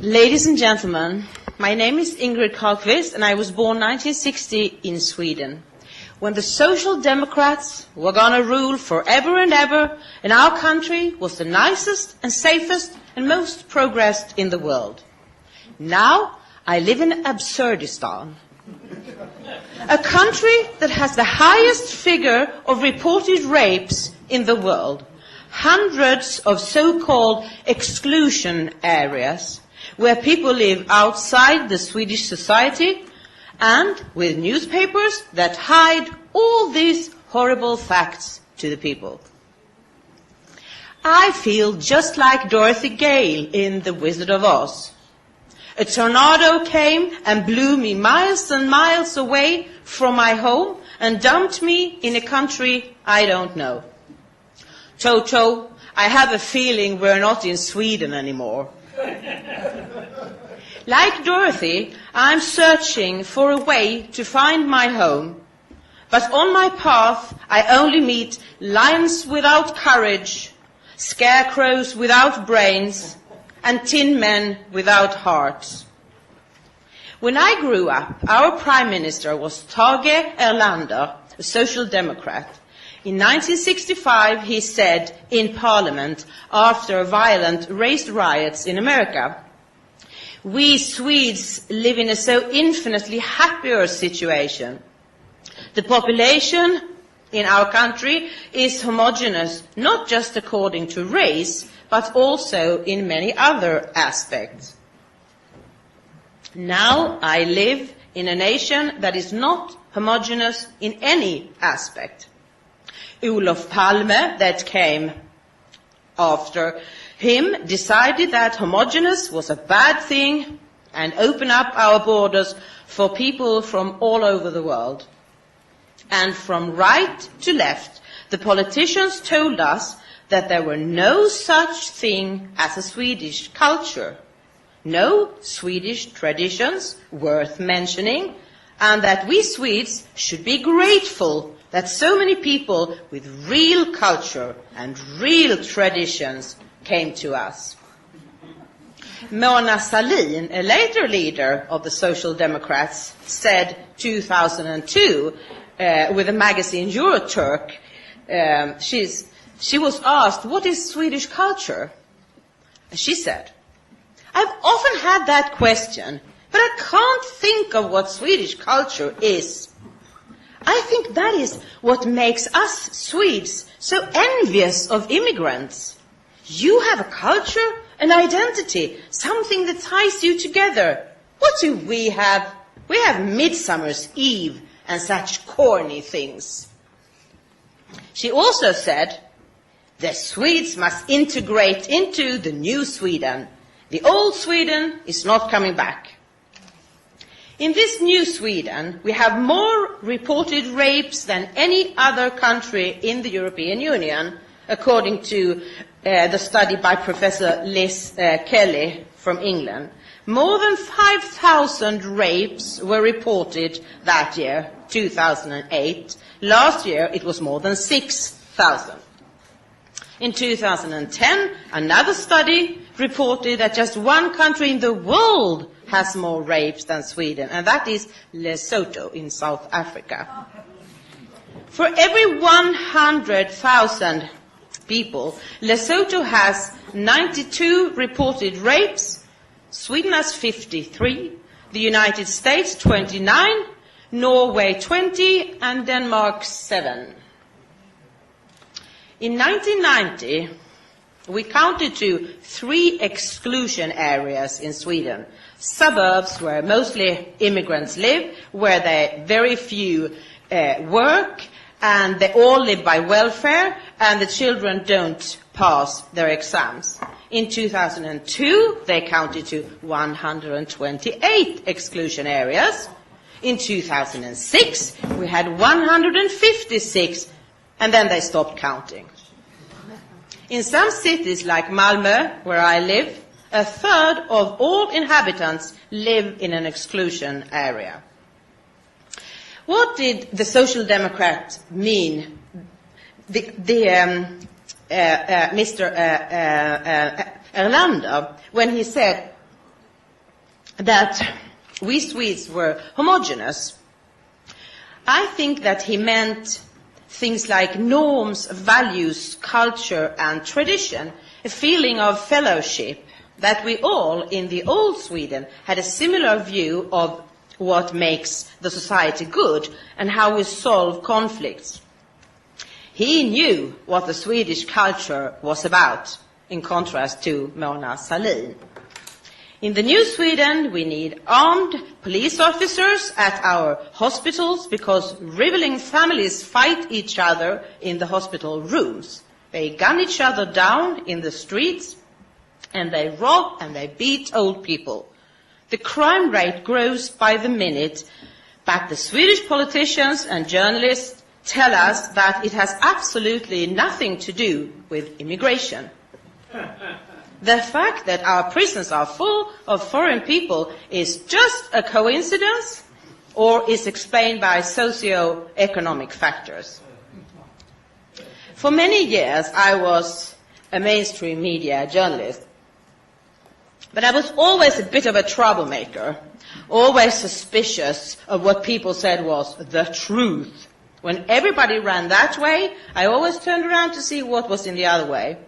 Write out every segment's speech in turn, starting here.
Ladies and gentlemen, my name is Ingrid Carlqvist and I was born 1960 in Sweden. When the Social Democrats were going to rule forever and ever, and our country was the nicest and safest and most progressed in the world. Now I live in Absurdistan, a country that has the highest figure of reported rapes in the world. Hundreds of so-called exclusion areas where people live outside the Swedish society and with newspapers that hide all these horrible facts to the people. I feel just like Dorothy Gale in The Wizard of Oz. A tornado came and blew me miles and miles away from my home and dumped me in a country I don't know. Toto, I have a feeling we're not in Sweden anymore. Like Dorothy, I'm searching for a way to find my home. But on my path, I only meet lions without courage, scarecrows without brains, and tin men without hearts. When I grew up, our Prime Minister was Tage Erlander, a Social Democrat. In 1965, he said in Parliament, after violent race riots in America, "We Swedes live in a so infinitely happier situation. The population in our country is homogeneous, not just according to race, but also in many other aspects. Now I live in a nation that is not homogeneous in any aspect." Olof Palme, that came after him, decided that homogeneous was a bad thing and opened up our borders for people from all over the world. And from right to left, the politicians told us that there were no such thing as a Swedish culture, no Swedish traditions worth mentioning, and that we Swedes should be grateful that so many people with real culture and real traditions came to us. Mona Sahlin, a later leader of the Social Democrats, said 2002 with the magazine Euroturk, she was asked, "What is Swedish culture?" And she said, "I've often had that question, but I can't think of what Swedish culture is. I think that is what makes us Swedes so envious of immigrants. You have a culture, an identity, something that ties you together. What do we have? We have Midsummer's Eve and such corny things." She also said, "The Swedes must integrate into the new Sweden. The old Sweden is not coming back." In this new Sweden, we have more reported rapes than any other country in the European Union, according to the study by Professor Liz Kelly from England. More than 5,000 rapes were reported that year, 2008. Last year, it was more than 6,000. In 2010, another study reported that just one country in the world has more rapes than Sweden, and that is Lesotho in South Africa. For every 100,000 people, Lesotho has 92 reported rapes, Sweden has 53, the United States 29, Norway 20, and Denmark 7. In 1990, we counted to 3 exclusion areas in Sweden. Suburbs where mostly immigrants live, where very few work, and they all live by welfare, and the children don't pass their exams. In 2002, they counted to 128 exclusion areas. In 2006, we had 156, and then they stopped counting. In some cities like Malmö, where I live, a third of all inhabitants live in an exclusion area. What did the Social Democrat mean, Mr. Erlander, when he said that we Swedes were homogeneous. I think that he meant things like norms, values, culture and tradition, a feeling of fellowship, that we all in the old Sweden had a similar view of what makes the society good and how we solve conflicts. He knew what the Swedish culture was about, in contrast to Mona Sahlin. In the new Sweden, we need armed police officers at our hospitals because rivaling families fight each other in the hospital rooms. They gun each other down in the streets, and they rob and they beat old people. The crime rate grows by the minute, but the Swedish politicians and journalists tell us that it has absolutely nothing to do with immigration. The fact that our prisons are full of foreign people is just a coincidence or is explained by socio-economic factors. For many years, I was a mainstream media journalist, but I was always a bit of a troublemaker, always suspicious of what people said was the truth. When everybody ran that way, I always turned around to see what was in the other way.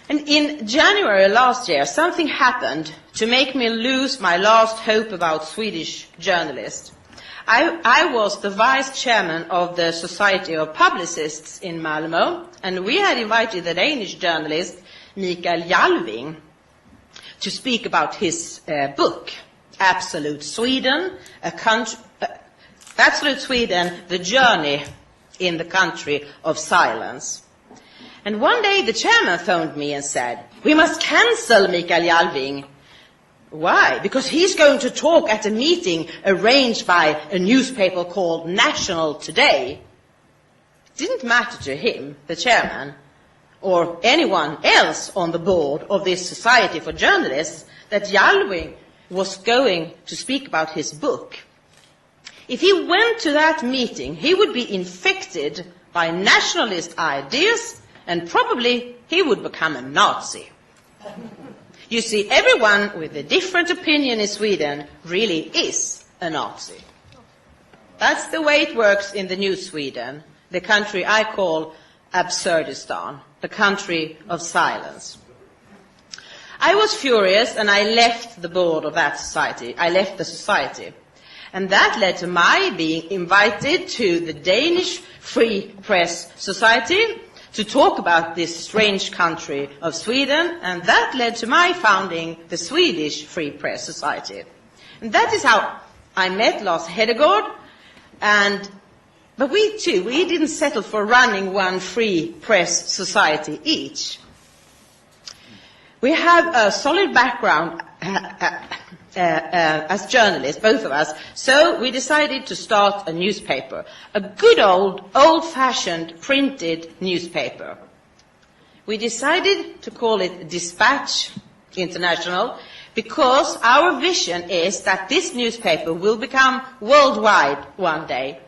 And in January last year, something happened to make me lose my last hope about Swedish journalists. I was the vice chairman of the Society of Publicists in Malmö, and we had invited the Danish journalist Mikael Jalving to speak about his book, Absolute Sweden, Absolute Sweden, The Journey in the Country of Silence. And one day the chairman phoned me and said, "We must cancel Mikael Jalving." Why? Because he's going to talk at a meeting arranged by a newspaper called National Today. It didn't matter to him, the chairman, or anyone else on the board of this Society for Journalists, that Jalving was going to speak about his book. If he went to that meeting, he would be infected by nationalist ideas, and probably he would become a Nazi. You see, everyone with a different opinion in Sweden really is a Nazi. That's the way it works in the new Sweden, the country I call Absurdistan, the country of silence. I was furious and I left the board of that society. I left the society. And that led to my being invited to the Danish Free Press Society to talk about this strange country of Sweden, and that led to my founding the Swedish Free Press Society. And that is how I met Lars Hedegaard, but we didn't settle for running one free press society each. We have a solid background as journalists, both of us, so we decided to start a newspaper, a good old-fashioned printed newspaper. We decided to call it Dispatch International because our vision is that this newspaper will become worldwide one day.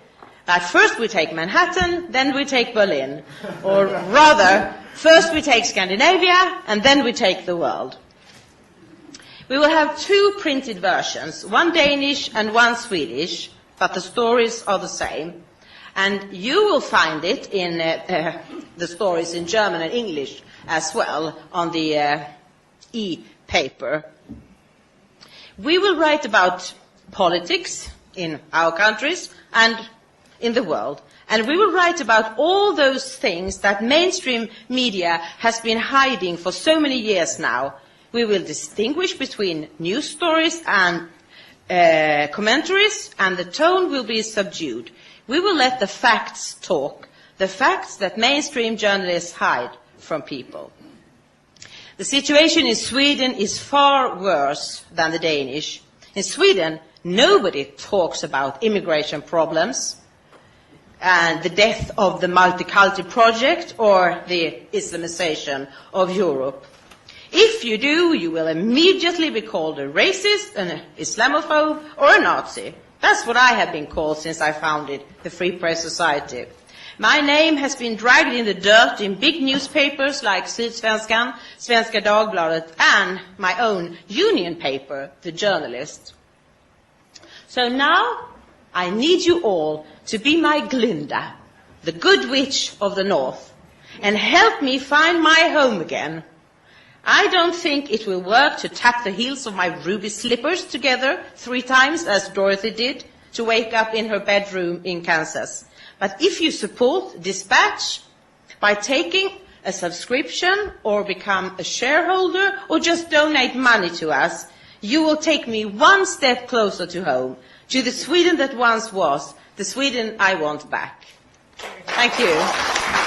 At first we take Manhattan, then we take Berlin, or rather, first we take Scandinavia, and then we take the world. We will have two printed versions, one Danish and one Swedish, but the stories are the same. And you will find it in the stories in German and English as well on the e-paper. We will write about politics in our countries and in the world. And we will write about all those things that mainstream media has been hiding for so many years now. We will distinguish between news stories and commentaries, and the tone will be subdued. We will let the facts talk, the facts that mainstream journalists hide from people. The situation in Sweden is far worse than the Danish. In Sweden, nobody talks about immigration problems and the death of the multicultural project or the Islamization of Europe. If you do, you will immediately be called a racist, an Islamophobe, or a Nazi. That's what I have been called since I founded the Free Press Society. My name has been dragged in the dirt in big newspapers like Sydsvenskan, Svenska Dagbladet, and my own union paper, The Journalist. So now I need you all to be my Glinda, the good witch of the north, and help me find my home again. I don't think it will work to tap the heels of my ruby slippers together 3 times, as Dorothy did, to wake up in her bedroom in Kansas. But if you support Dispatch by taking a subscription or become a shareholder or just donate money to us, you will take me one step closer to home, to the Sweden that once was, the Sweden I want back. Thank you.